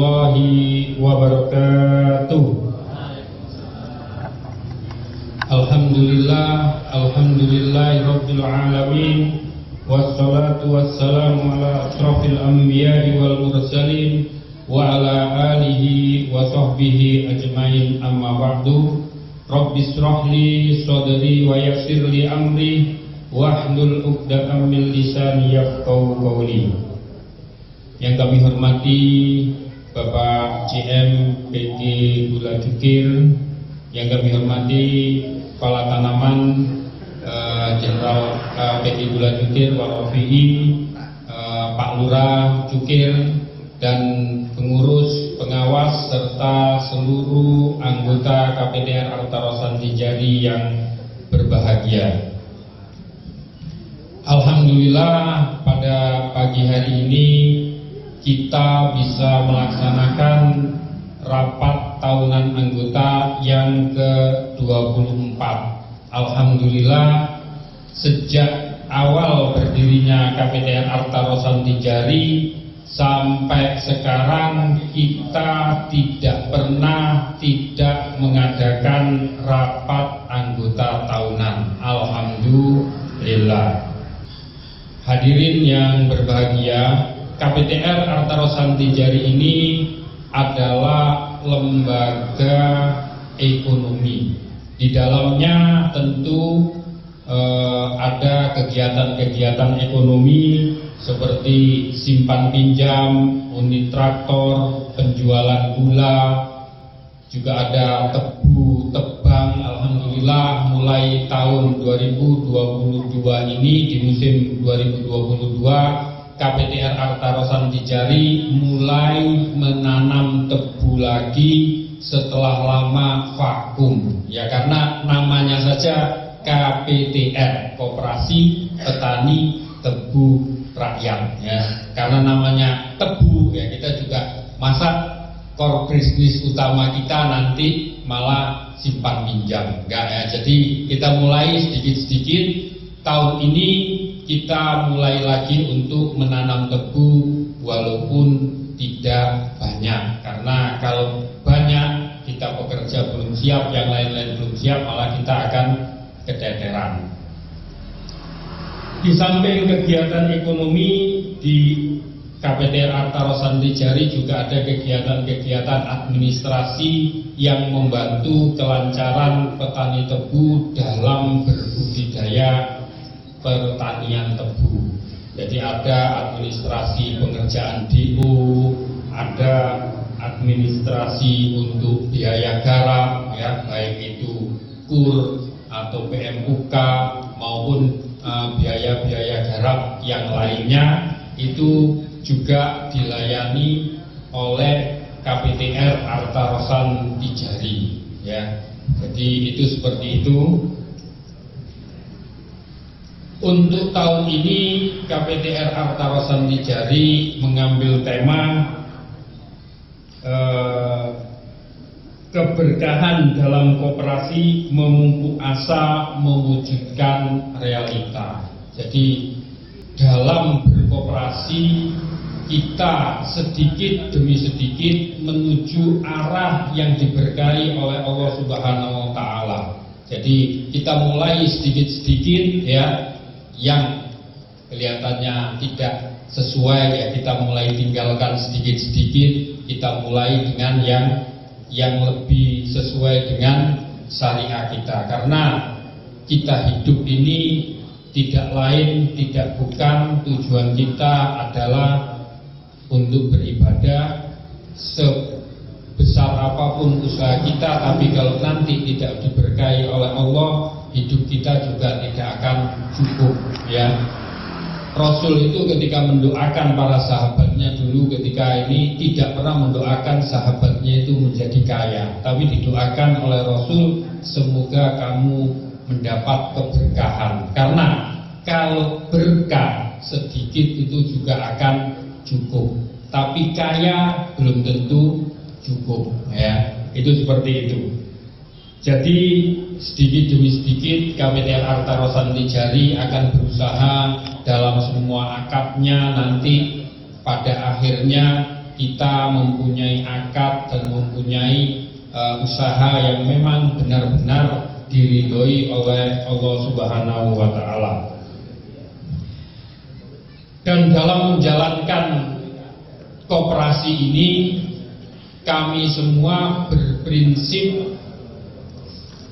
warahmatullahi wabarakatuh. Alhamdulillahirabbil alamin, wassalatu wassalamu ala asyrafil anbiya'i wal mursalin wa ala alihi wa sahbihi ajmain, amma ba'du. Rabbis shrah li sadri wa yassir li amri wahlul 'uqdatam min lisani yafqahu qawli. Yang kami hormati Bapak GM PT Gula Cukir, yang kami hormati Kepala Tanaman Jenderal PT Gula Cukir Warafi'i, Pak Lurah Cukir, dan pengurus, pengawas, serta seluruh anggota KPTR Arta Rosan Tijari yang berbahagia. Alhamdulillah, pada pagi hari ini kita bisa melaksanakan rapat tahunan anggota yang ke-24. Alhamdulillah, sejak awal berdirinya KPTR Arta Rosan Tijari sampai sekarang kita tidak pernah tidak mengadakan rapat anggota tahunan. Alhamdulillah. Hadirin yang berbahagia, KPTR Arta Rosan Tijari ini adalah lembaga ekonomi. Di dalamnya tentu ada kegiatan-kegiatan ekonomi seperti simpan pinjam, unit traktor, penjualan gula, juga ada tebu, tebang. Alhamdulillah, mulai tahun 2022 ini, di musim 2022, KPTR Arta Rosan Tijari mulai menanam tebu lagi setelah lama vakum. Ya, karena namanya saja KPTR, Koperasi Petani Tebu Rakyat, ya. Karena namanya tebu, ya, kita juga masa core bisnis utama kita nanti malah simpan pinjam, enggak ya. Jadi kita mulai sedikit-sedikit. Tahun ini kita mulai lagi untuk menanam tebu, walaupun tidak banyak, karena kalau banyak kita pekerja belum siap, yang lain-lain belum siap, malah kita akan keteteran. Di samping kegiatan ekonomi di KPTR Arta Rosan Tijari juga ada kegiatan-kegiatan administrasi yang membantu kelancaran petani tebu dalam berbudidaya pertanian tebu. Jadi ada administrasi pengerjaan DO, ada administrasi untuk biaya garap, ya, baik itu KUR atau PMUK maupun biaya-biaya garap yang lainnya, itu juga dilayani oleh KPTR Arta Rosan Tijari, ya. Jadi itu seperti itu. Untuk tahun ini KPTR Arta Rosan Tijari mengambil tema keberkahan dalam koperasi, memupuk asa, mewujudkan realita. Jadi dalam berkoperasi kita sedikit demi sedikit menuju arah yang diberkahi oleh Allah Subhanahu wa Ta'ala. Jadi kita mulai sedikit-sedikit, ya, yang kelihatannya tidak sesuai, ya, kita mulai tinggalkan sedikit-sedikit, kita mulai dengan yang lebih sesuai dengan syariah kita. Karena kita hidup ini tidak lain, tidak bukan, tujuan kita adalah untuk beribadah. Sebesar apapun usaha kita, tapi kalau nanti tidak diberkahi oleh Allah, hidup kita juga tidak akan cukup, ya. Rasul itu ketika mendoakan para sahabatnya dulu ketika ini tidak pernah mendoakan sahabatnya itu menjadi kaya, tapi didoakan oleh Rasul, semoga kamu mendapat keberkahan. Karena kalau berkah sedikit itu juga akan cukup, tapi kaya belum tentu cukup, ya. Itu seperti itu. Jadi sedikit demi sedikit KPTR Arta Rosan Tijari akan berusaha dalam semua akadnya nanti pada akhirnya kita mempunyai akad dan mempunyai usaha yang memang benar-benar diridhoi oleh Allah Subhanahu wa taala. Dan dalam menjalankan koperasi ini, kami semua berprinsip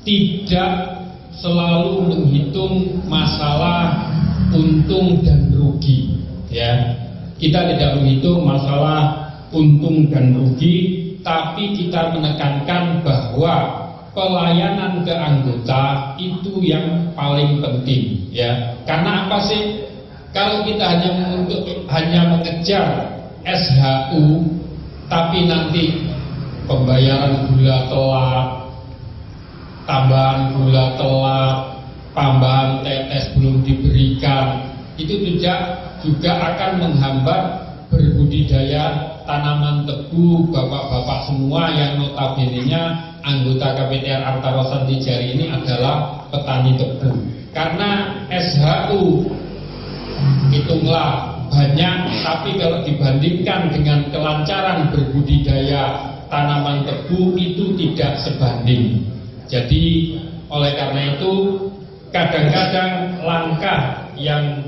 tidak selalu menghitung masalah untung dan rugi, ya. Kita tidak menghitung masalah untung dan rugi, tapi kita menekankan bahwa pelayanan ke anggota itu yang paling penting, ya. Karena apa sih? Kalau kita hanya mengejar SHU, tapi nanti pembayaran gula telat, tambahan gula telat, tambahan tetes belum diberikan, itu juga akan menghambat berbudidaya tanaman tebu bapak-bapak semua yang notabene-nya anggota KPTR Arta Rosanti Jari ini adalah petani tebu. Karena SHU hitunglah banyak, tapi kalau dibandingkan dengan kelancaran berbudidaya tanaman tebu itu tidak sebanding. Jadi oleh karena itu kadang-kadang langkah yang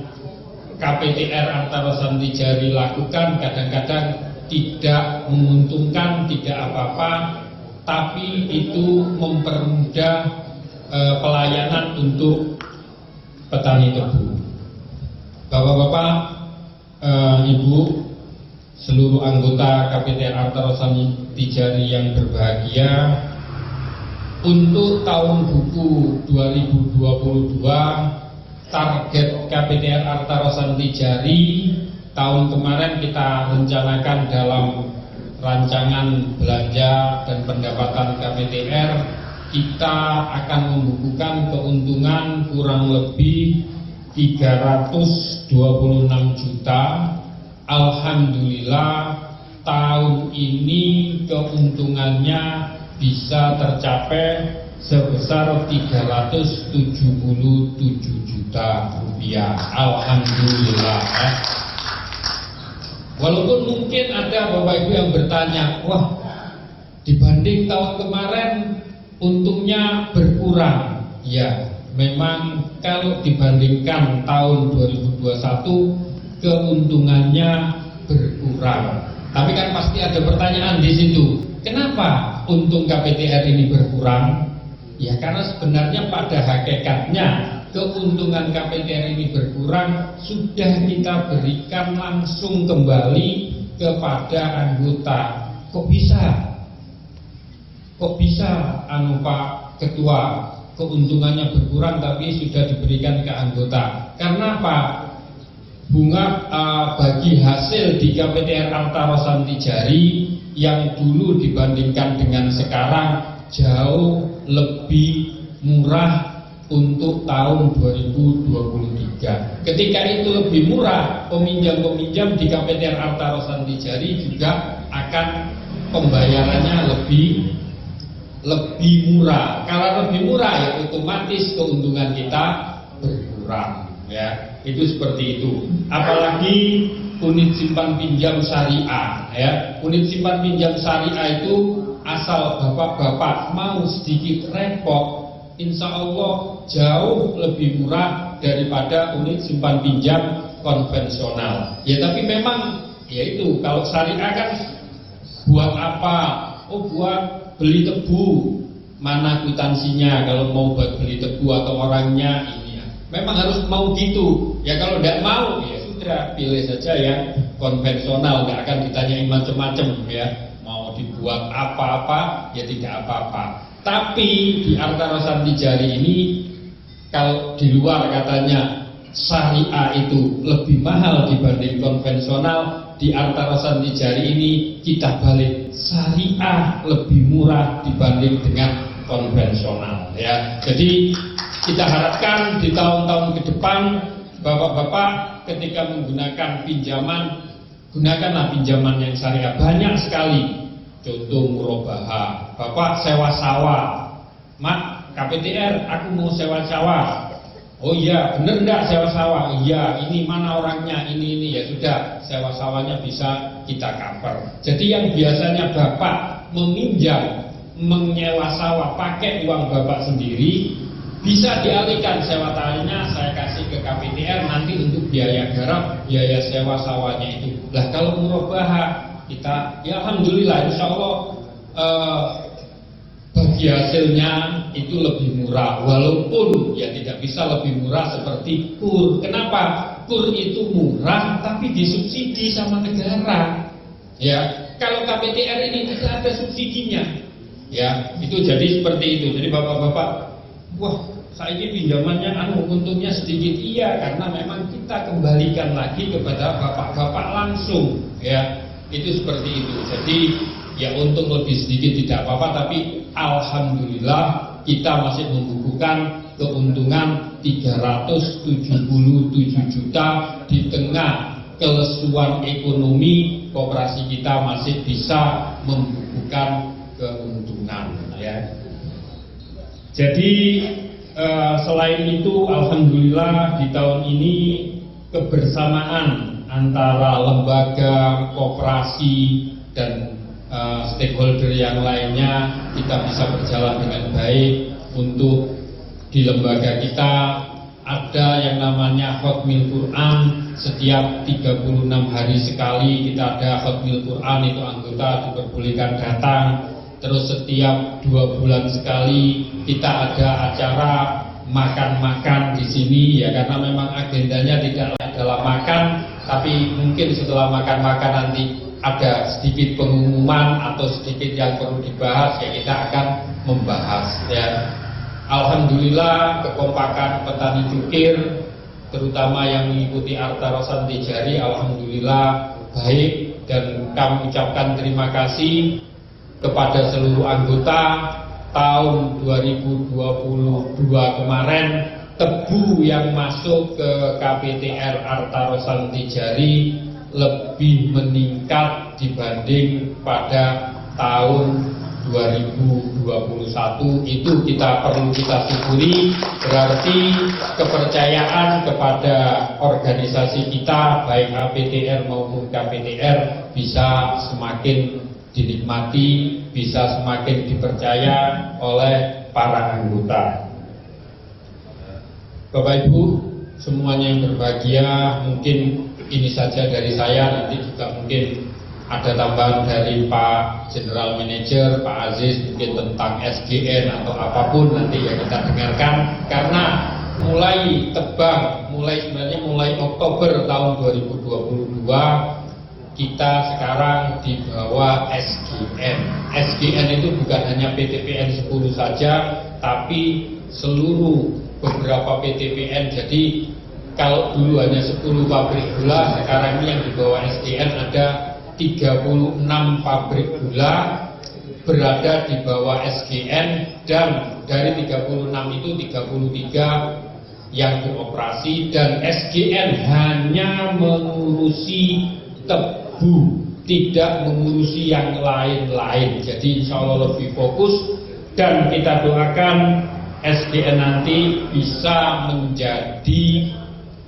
KPTR Arta Rosanti Jari lakukan kadang-kadang tidak menguntungkan, tidak apa-apa, tapi itu mempermudah pelayanan untuk petani tebu. Bapak-bapak, ibu, seluruh anggota KPTR Arta Rosanti Jari yang berbahagia, untuk tahun buku 2022 target KPTR Arta Rosanti Jari tahun kemarin kita rencanakan dalam rancangan belanja dan pendapatan KPTR, kita akan membukukan keuntungan kurang lebih 326 juta. Alhamdulillah tahun ini keuntungannya bisa tercapai sebesar 377 juta rupiah. Alhamdulillah. Walaupun mungkin ada Bapak Ibu yang bertanya, wah, dibanding tahun kemarin untungnya berkurang. Ya, memang kalau dibandingkan tahun 2021 keuntungannya berkurang. Tapi kan pasti ada pertanyaan di situ. Kenapa untung KPTR ini berkurang? Ya karena sebenarnya pada hakikatnya keuntungan KPTR ini berkurang sudah kita berikan langsung kembali kepada anggota. Kok bisa Pak Ketua, keuntungannya berkurang tapi sudah diberikan ke anggota? Karena apa? Bunga bagi hasil di KPTR Arta Rosanti Jari yang dulu dibandingkan dengan sekarang jauh lebih murah untuk tahun 2023. Ketika itu lebih murah, peminjam-peminjam di KPTR Arta Rosanti Jari juga akan pembayarannya lebih murah. Kalau lebih murah ya otomatis keuntungan kita berkurang, ya. Itu seperti itu. Apalagi unit simpan pinjam syariah, ya. Unit simpan pinjam syariah itu asal bapak-bapak mau sedikit repot, insya Allah jauh lebih murah daripada unit simpan pinjam konvensional. Ya tapi memang ya itu kalau syariah kan buat apa? Oh buat beli tebu. Mana kwitansinya kalau mau buat beli tebu atau orangnya ini ya. Memang harus mau gitu. Ya kalau tidak mau ya sudah pilih saja yang konvensional, nggak akan ditanyain macam-macam ya. Mau dibuat apa-apa ya tidak apa-apa. Tapi di Arta Rosanti Jari ini kalau di luar katanya syariah itu lebih mahal dibanding konvensional, di Arta Rosanti Jari ini kita balik, syariah lebih murah dibanding dengan konvensional, ya. Jadi kita harapkan di tahun-tahun ke depan bapak-bapak ketika menggunakan pinjaman, gunakanlah pinjaman yang syariah. Banyak sekali contoh murabaha. Bapak sewa sawah, Mak, KPTR aku mau sewa sawah. Oh iya, bener enggak sewa sawah? Iya, ini mana orangnya, ini ya sudah, sewa sawahnya bisa kita cover. Jadi yang biasanya Bapak meminjam, menyewa sawah pakai uang Bapak sendiri, bisa dialihkan sewa tanahnya saya kasih ke KPTR nanti untuk biaya garap, biaya sewa sawahnya itu. Lah kalau murabaha kita, ya alhamdulillah insya Allah bagi hasilnya itu lebih murah, walaupun ya tidak bisa lebih murah seperti kur. Kenapa? Kur itu murah tapi disubsidi sama negara. Ya, kalau KPTR ini tidak ada subsidinya. Ya, itu jadi seperti itu. Jadi bapak-bapak, wah, saya ini pinjamannya untungnya sedikit, iya, karena memang kita kembalikan lagi kepada bapak-bapak langsung. Ya, itu seperti itu. Jadi ya untung lebih sedikit tidak apa-apa, tapi alhamdulillah kita masih membukukan keuntungan 377 juta di tengah kelesuan ekonomi. Koperasi kita masih bisa membukukan keuntungan, ya. Jadi selain itu alhamdulillah di tahun ini kebersamaan antara lembaga, koperasi dan stakeholder yang lainnya kita bisa berjalan dengan baik. Untuk di lembaga kita ada yang namanya Khatmil Quran, setiap 36 hari sekali kita ada Khatmil Quran, itu anggota diperbolehkan datang. Terus setiap 2 bulan sekali kita ada acara makan-makan di sini, ya, karena memang agendanya tidak dalam makan, tapi mungkin setelah makan-makan nanti ada sedikit pengumuman atau sedikit yang perlu dibahas, ya kita akan membahas, ya. Alhamdulillah kekompakan petani cukir terutama yang mengikuti Arta Rosan Tijari alhamdulillah baik, dan kami ucapkan terima kasih kepada seluruh anggota. Tahun 2022 kemarin tebu yang masuk ke KPTR Arta Rosan Tijari lebih meningkat dibanding pada tahun 2021. Itu perlu kita syukuri, berarti kepercayaan kepada organisasi kita baik KPTR maupun KPTR bisa semakin dinikmati, bisa semakin dipercaya oleh para anggota. Bapak Ibu semuanya yang berbahagia, mungkin ini saja dari saya. Nanti juga mungkin ada tambahan dari Pak General Manager, Pak Aziz, mungkin tentang SGN atau apapun nanti yang kita dengarkan. Karena mulai sebenarnya mulai Oktober tahun 2022 kita sekarang di bawah SGN. SGN itu bukan hanya PTPN 10 saja, tapi seluruh beberapa PTPN. Jadi kalau dulu hanya 10 pabrik gula, sekarang ini yang di bawah SGN ada 36 pabrik gula berada di bawah SGN, dan dari 36 itu 33 yang beroperasi, dan SGN hanya mengurusi tebu, tidak mengurusi yang lain-lain. Jadi insya Allah lebih fokus, dan kita doakan SGN nanti bisa menjadi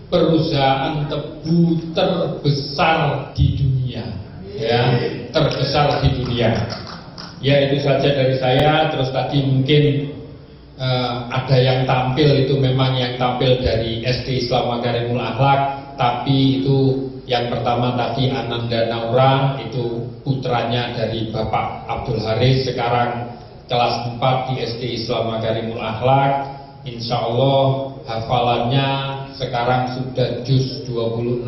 perusahaan tebu terbesar di dunia, ya, terbesar di dunia. Ya, itu saja dari saya. Terus tadi mungkin ada yang tampil, itu memang yang tampil dari SD Islam Makarimul Akhlak, tapi itu yang pertama tadi Ananda Naura, itu putranya dari Bapak Abdul Haris, sekarang kelas 4 di SD Islam Makarimul Akhlak. Insya Allah hafalannya sekarang sudah juz 26,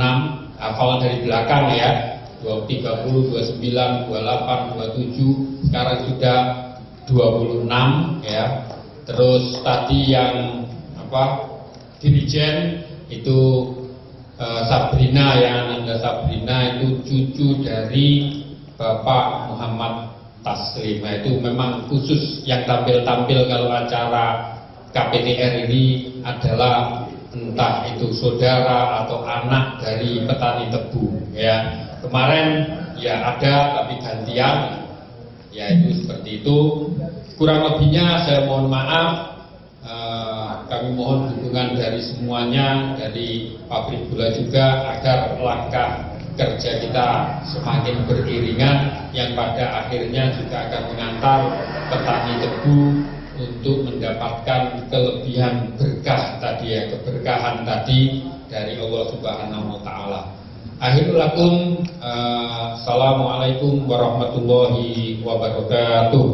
hafalan dari belakang ya, 30, 29, 28, 27, sekarang sudah 26 ya. Terus tadi yang Dirijen itu Sabrina, yang Ananda Sabrina itu cucu dari Bapak Muhammad Taslim. Nah, itu memang khusus yang tampil-tampil kalau acara KPTR ini adalah entah itu saudara atau anak dari petani tebu ya. Kemarin ya ada tapi gantian, ya itu seperti itu. Kurang lebihnya saya mohon maaf. Kami mohon dukungan dari semuanya, dari pabrik gula juga, agar langkah kerja kita semakin beriringan, yang pada akhirnya juga akan mengantar petani tebu untuk mendapatkan kelebihan berkah tadi ya, keberkahan tadi dari Allah Subhanahu wa taala. Akhirul lakum, assalamualaikum warahmatullahi wabarakatuh.